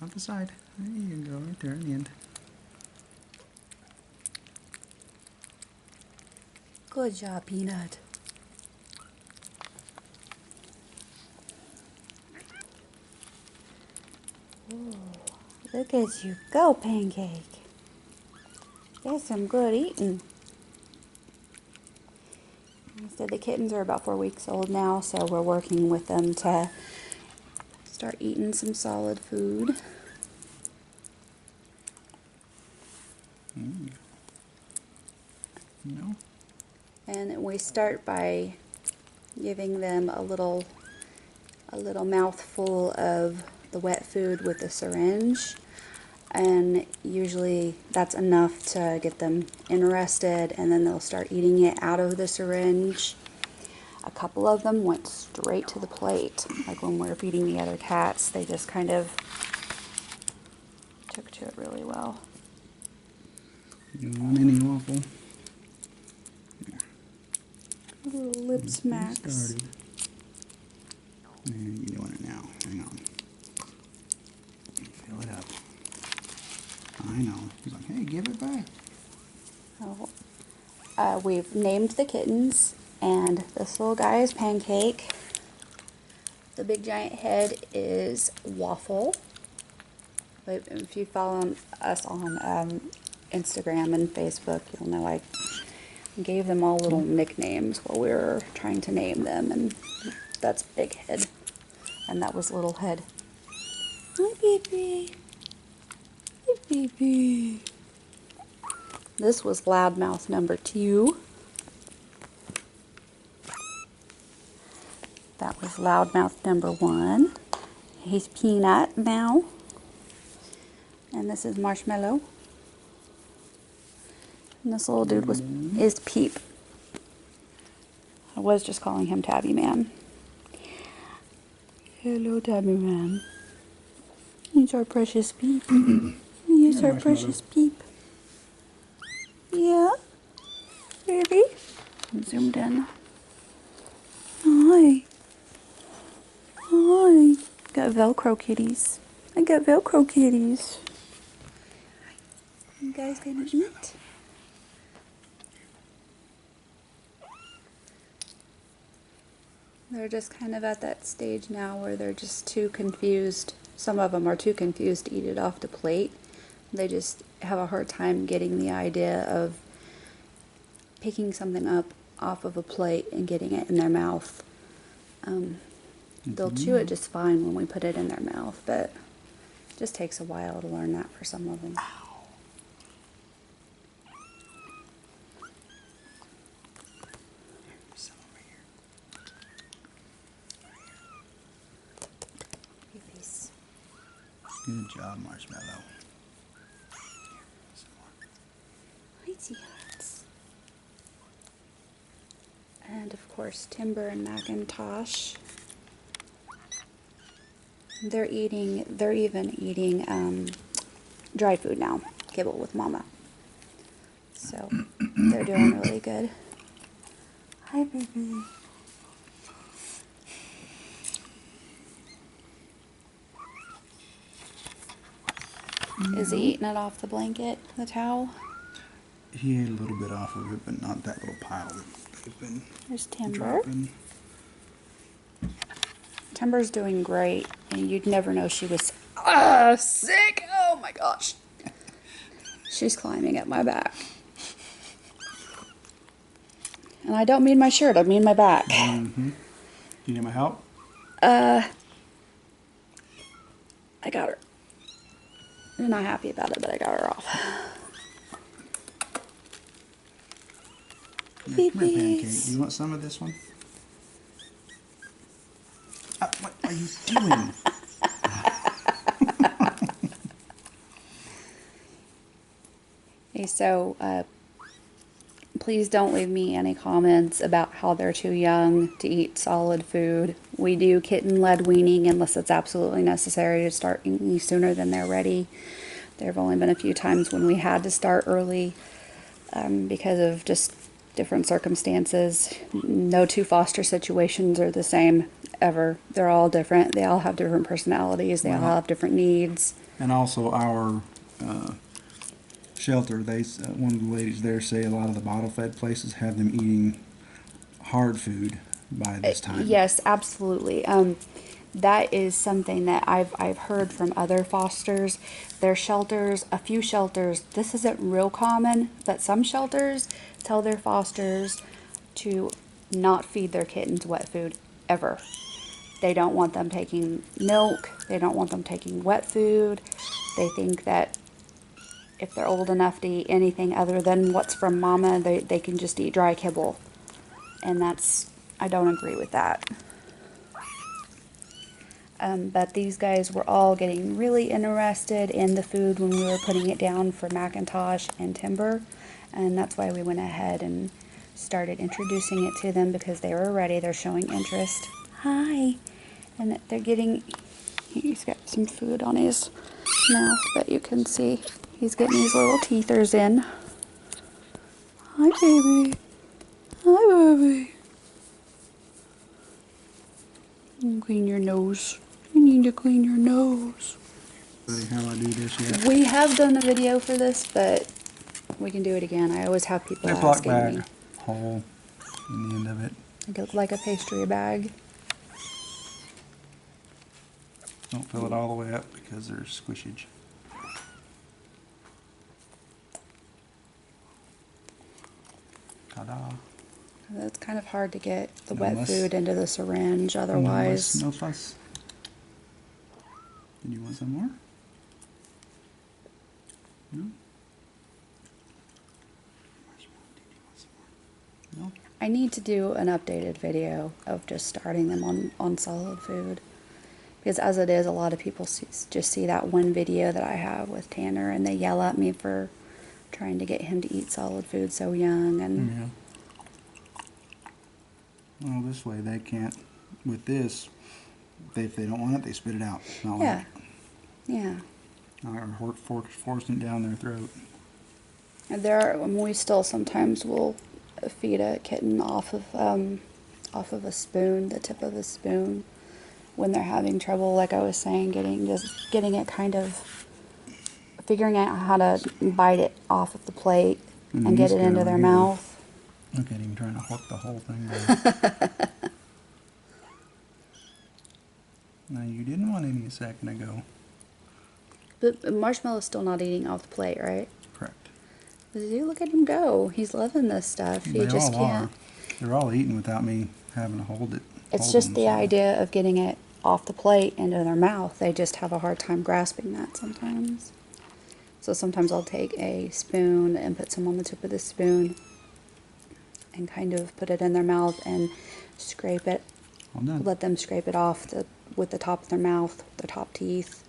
off the side. There you go, right there in the end. Good job, Peanut. Ooh, look at you go, Pancake. That's some good eating. So the kittens are about 4 weeks old now, so we're working with them to start eating some solid food. No. And we start by giving them a little mouthful of the wet food with a syringe, and usually that's enough to get them interested, and then they'll start eating it out of the syringe. A couple of them went straight to the plate, like when we were feeding the other cats. They just kind of took to it really well. You want any waffle? Little lip smacks. Started. And you're doing it now. Hang on. Fill it up. I know. He's like, hey, give it back. Oh. We've named the kittens, and this little guy is Pancake. The big giant head is Waffle. But if you follow us on Instagram and Facebook, you'll know I gave them all little nicknames while we were trying to name them, and that's Big Head, and that was Little Head. Hi, baby. Hi, baby. This was Loudmouth number 2. That was Loudmouth number 1. He's Peanut now. And this is Marshmallow. And this little dude is Peep. I was just calling him Tabby Man. Hello, Tabby Man. He's our precious Peep. He's our precious Peep. Yeah? Baby? Zoomed in. Hi. Hi. Got Velcro kitties. I got Velcro kitties. You guys gonna eat? They're just kind of at that stage now where they're just too confused. Some of them are too confused to eat it off the plate. They just have a hard time getting the idea of picking something up off of a plate and getting it in their mouth. They'll chew it just fine when we put it in their mouth, but it just takes a while to learn that for some of them. Good job, Marshmallow. Hi, hearts. And of course, Timber and Macintosh. They're even eating dry food now, kibble with Mama. So they're doing really good. Hi, baby. Is he eating it off the blanket, the towel? He ate a little bit off of it, but not that little pile that they've been There's Timber. dropping. Timber's doing great, and you'd never know she was sick. Oh my gosh. She's climbing at my back. And I don't mean my shirt, I mean my back. Mm-hmm. Do you need my help? I got her. I'm not happy about it, but I got her off. Come here, Pancake. Do you want some of this one? What are you doing? Okay, so please don't leave me any comments about how they're too young to eat solid food. We do kitten-led weaning unless it's absolutely necessary to start eating sooner than they're ready. There have only been a few times when we had to start early because of just different circumstances. No two foster situations are the same ever. They're all different. They all have different personalities. They all have different needs. And also our shelter, one of the ladies there say a lot of the bottle-fed places have them eating hard food by this time. Yes, absolutely. That is something that I've heard from other fosters. Their shelters, a few shelters, this isn't real common, but some shelters tell their fosters to not feed their kittens wet food ever. They don't want them taking milk. They don't want them taking wet food. They think that if they're old enough to eat anything other than what's from mama, they can just eat dry kibble. And I don't agree with that. But these guys were all getting really interested in the food when we were putting it down for Macintosh and Timber. And that's why we went ahead and started introducing it to them, because they were ready. They're showing interest. Hi. And they're getting, he's got some food on his mouth that you can see. He's getting these little teethers in. Hi, baby. Hi, baby. Clean your nose. You need to clean your nose. How I do this yet? We have done a video for this, but we can do it again. I always have people Ziploc asking me. bag hole in the end of it. Like a pastry bag. Don't fill it all the way up because there's squishage. Ta-da. It's kind of hard to get the No wet muss. food into the syringe otherwise. No fuss. Did you want some more? No? No? I need to do an updated video of just starting them on solid food. Because as it is, a lot of people just see that one video that I have with Tanner and they yell at me for trying to get him to eat solid food so young. And Yeah. Well, this way they can't, with this, if they don't want it, they spit it out. Not yeah, like yeah. or forcing it down their throat. And we still sometimes will feed a kitten off of a spoon, the tip of a spoon, when they're having trouble, like I was saying, getting it kind of, figuring out how to bite it off of the plate and get it into their mouth. Look at him trying to hook the whole thing down. Now, you didn't want any a second ago. But Marshmallow's still not eating off the plate, right? Correct. See, look at him go. He's loving this stuff. He They just all can't. are. They're all eating without me having to hold it. It's hold just them, the so. idea of getting it off the plate into their mouth. They just have a hard time grasping that sometimes. So sometimes I'll take a spoon and put some on the tip of the spoon and kind of put it in their mouth and scrape it. All done. Let them scrape it off with the top of their mouth, their top teeth,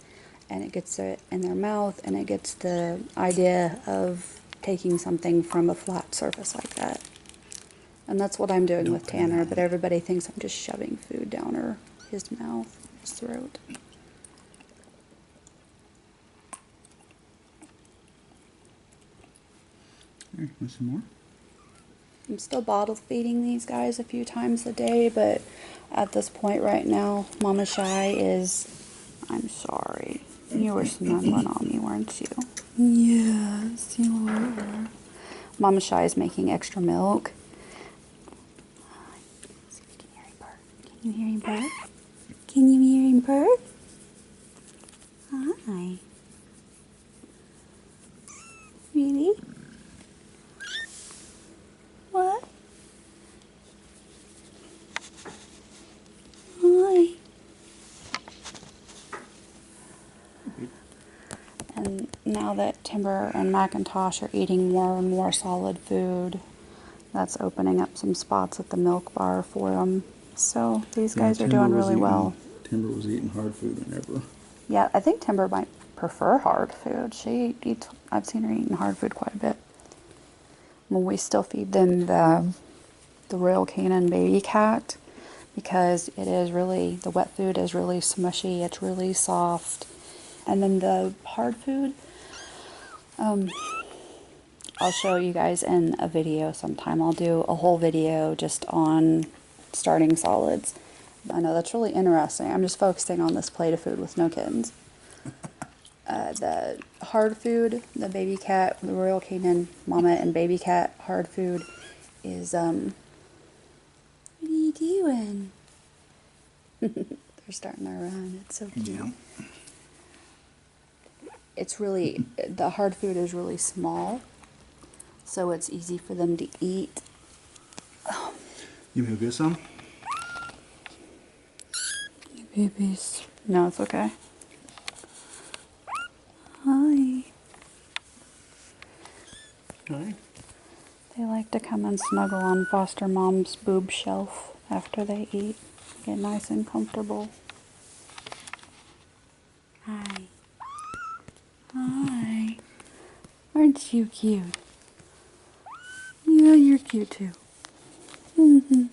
and it gets it in their mouth, and it gets the idea of taking something from a flat surface like that. And that's what I'm doing with Tanner, but everybody thinks I'm just shoving food down his mouth, his throat. Here, want some more? I'm still bottle feeding these guys a few times a day, but at this point right now, Mama Shy is, I'm sorry, you were snuggling on me, weren't you? Yes, you were. Mama Shy is making extra milk. Can you hear him purr? Can you hear him purr? Hi. Really? What? Hi. And now that Timber and Macintosh are eating more and more solid food, that's opening up some spots at the milk bar for them. So these guys are doing really well. Timber was eating hard food whenever. Yeah, I think Timber might prefer hard food. She eats, I've seen her eating hard food quite a bit. Well, we still feed them the Royal Canin BabyCat because it is really, the wet food is really smushy, it's really soft. And then the hard food, I'll show you guys in a video sometime. I'll do a whole video just on starting solids. I know that's really interesting. I'm just focusing on this plate of food with no kittens. The hard food, the BabyCat, the Royal Canin Mama and BabyCat hard food is, what are you doing? They're starting to run. It's so cute. Yeah. It's really, the hard food is really small, so it's easy for them to eat. You may get some? Babies. No, it's okay. Hi. Hi. They like to come and snuggle on foster mom's boob shelf after they eat. Get nice and comfortable. Hi. Hi. Aren't you cute? Yeah, you're cute too. Mm-hmm.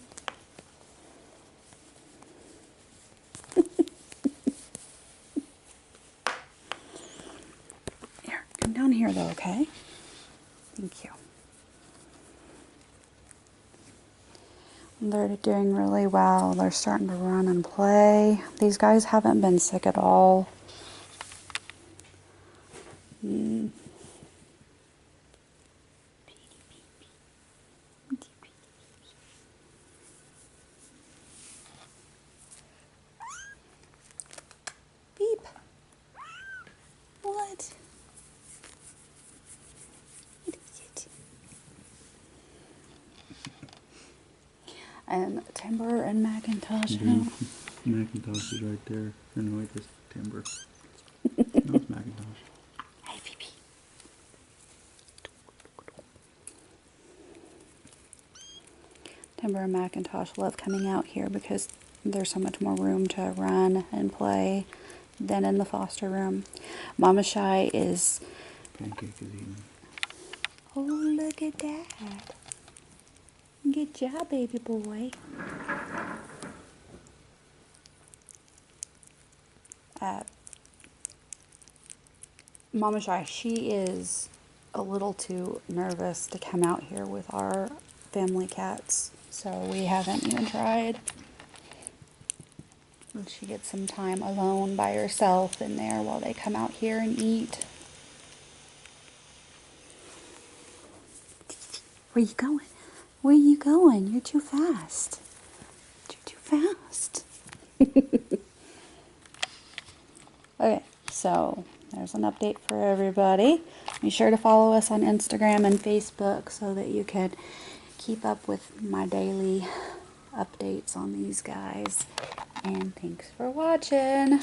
Here, come down here though, okay? Thank you. They're doing really well. They're starting to run and play. These guys haven't been sick at all. Beep. What? What is it? And Timber and Macintosh. Macintosh is right there. I know it's Timber. No, it's Macintosh. Hey, baby. Timber and Macintosh love coming out here because there's so much more room to run and play than in the foster room. Mama Shy is... Pancake is eating. Oh, look at that. Good job, baby boy. Mama Shy, she is a little too nervous to come out here with our family cats, so we haven't even tried. And she gets some time alone by herself in there while they come out here and eat. Where you going? Where you going? You're too fast. You're too fast. Okay, so there's an update for everybody. Be sure to follow us on Instagram and Facebook so that you can keep up with my daily updates on these guys. And thanks for watching.